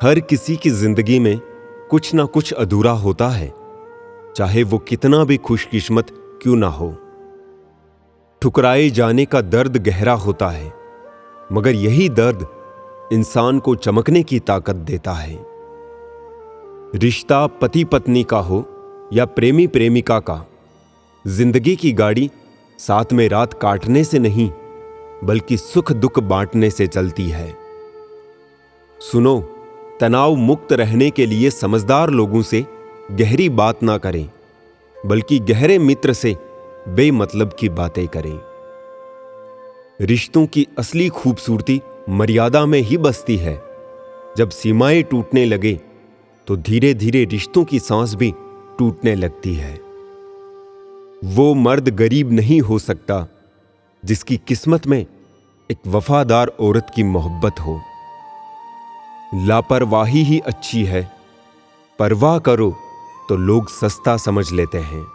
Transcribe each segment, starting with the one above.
हर किसी की जिंदगी में कुछ ना कुछ अधूरा होता है, चाहे वो कितना भी खुशकिस्मत क्यों ना हो। ठुकराए जाने का दर्द गहरा होता है, मगर यही दर्द इंसान को चमकने की ताकत देता है। रिश्ता पति पत्नी का हो या प्रेमी प्रेमिका का, जिंदगी की गाड़ी साथ में रात काटने से नहीं बल्कि सुख दुख बांटने से चलती है। सुनो, तनाव मुक्त रहने के लिए समझदार लोगों से गहरी बात ना करें, बल्कि गहरे मित्र से बेमतलब की बातें करें। रिश्तों की असली खूबसूरती मर्यादा में ही बसती है। जब सीमाएं टूटने लगे तो धीरे धीरे रिश्तों की सांस भी टूटने लगती है। वो मर्द गरीब नहीं हो सकता जिसकी किस्मत में एक वफादार औरत की मोहब्बत हो। लापरवाही ही अच्छी है, परवाह करो तो लोग सस्ता समझ लेते हैं।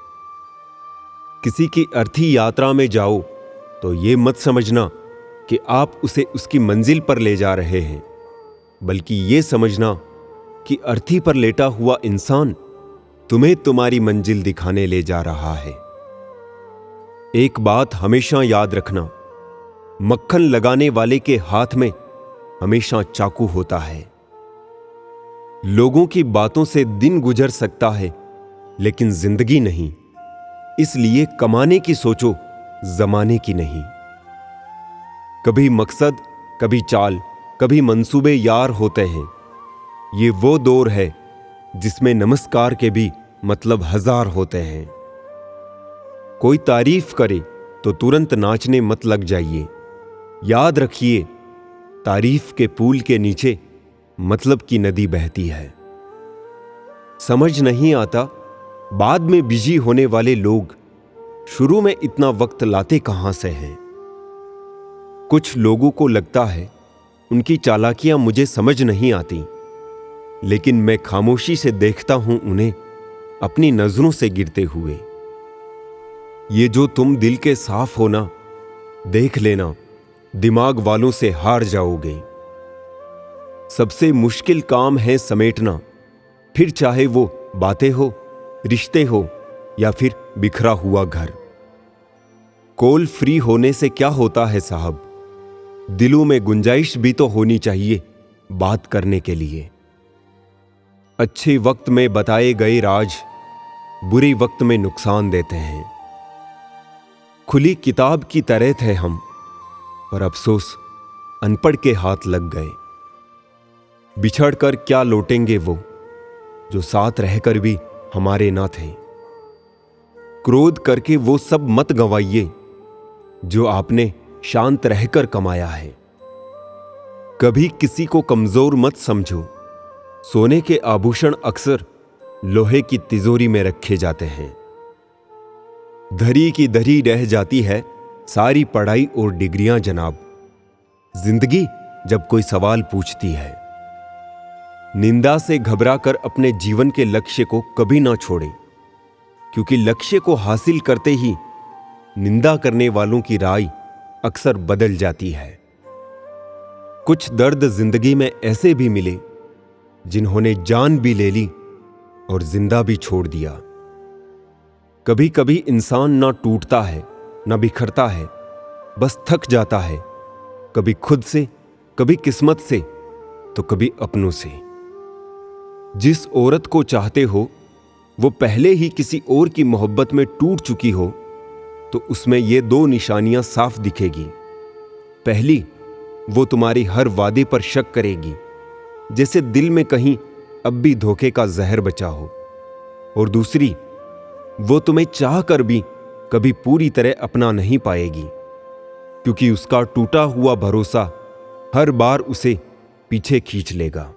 किसी की अर्थी यात्रा में जाओ तो ये मत समझना कि आप उसे उसकी मंजिल पर ले जा रहे हैं, बल्कि ये समझना कि अर्थी पर लेटा हुआ इंसान तुम्हें तुम्हारी मंजिल दिखाने ले जा रहा है। एक बात हमेशा याद रखना, मक्खन लगाने वाले के हाथ में हमेशा चाकू होता है। लोगों की बातों से दिन गुजर सकता है, लेकिन जिंदगी नहीं। इसलिए कमाने की सोचो, जमाने की नहीं। कभी मकसद, कभी चाल, कभी मंसूबे यार होते हैं। ये वो दौर है जिसमें नमस्कार के भी मतलब हजार होते हैं। कोई तारीफ करे तो तुरंत नाचने मत लग जाइए। याद रखिए, तारीफ के पुल के नीचे मतलब की नदी बहती है। समझ नहीं आता बाद में बिजी होने वाले लोग शुरू में इतना वक्त लाते कहां से हैं। कुछ लोगों को लगता है उनकी चालाकियां मुझे समझ नहीं आती, लेकिन मैं खामोशी से देखता हूं उन्हें अपनी नजरों से गिरते हुए। ये जो तुम दिल के साफ हो ना, देख लेना दिमाग वालों से हार जाओगे। सबसे मुश्किल काम है समेटना, फिर चाहे वो बातें हो, रिश्ते हो या फिर बिखरा हुआ घर। कॉल फ्री होने से क्या होता है साहब, दिलों में गुंजाइश भी तो होनी चाहिए बात करने के लिए। अच्छे वक्त में बताए गए राज बुरे वक्त में नुकसान देते हैं। खुली किताब की तरह थे हम, पर अफसोस अनपढ़ के हाथ लग गए। बिछड़कर क्या लौटेंगे वो जो साथ रहकर भी हमारे ना थे। क्रोध करके वो सब मत गंवाइए जो आपने शांत रहकर कमाया है। कभी किसी को कमजोर मत समझो। सोने के आभूषण अक्सर लोहे की तिजोरी में रखे जाते हैं। धरी की धरी रह जाती है सारी पढ़ाई और डिग्रियां जनाब, जिंदगी जब कोई सवाल पूछती है। निंदा से घबराकर अपने जीवन के लक्ष्य को कभी ना छोड़ें, क्योंकि लक्ष्य को हासिल करते ही निंदा करने वालों की राय अक्सर बदल जाती है। कुछ दर्द जिंदगी में ऐसे भी मिले जिन्होंने जान भी ले ली और जिंदा भी छोड़ दिया। कभी कभी इंसान ना टूटता है ना बिखरता है, बस थक जाता है, कभी खुद से, कभी किस्मत से, तो कभी अपनों से। जिस औरत को चाहते हो वो पहले ही किसी और की मोहब्बत में टूट चुकी हो तो उसमें ये दो निशानियां साफ दिखेगी। पहली, वो तुम्हारी हर वादे पर शक करेगी, जैसे दिल में कहीं अब भी धोखे का जहर बचा हो। और दूसरी, वो तुम्हें चाह कर भी कभी पूरी तरह अपना नहीं पाएगी, क्योंकि उसका टूटा हुआ भरोसा हर बार उसे पीछे खींच लेगा।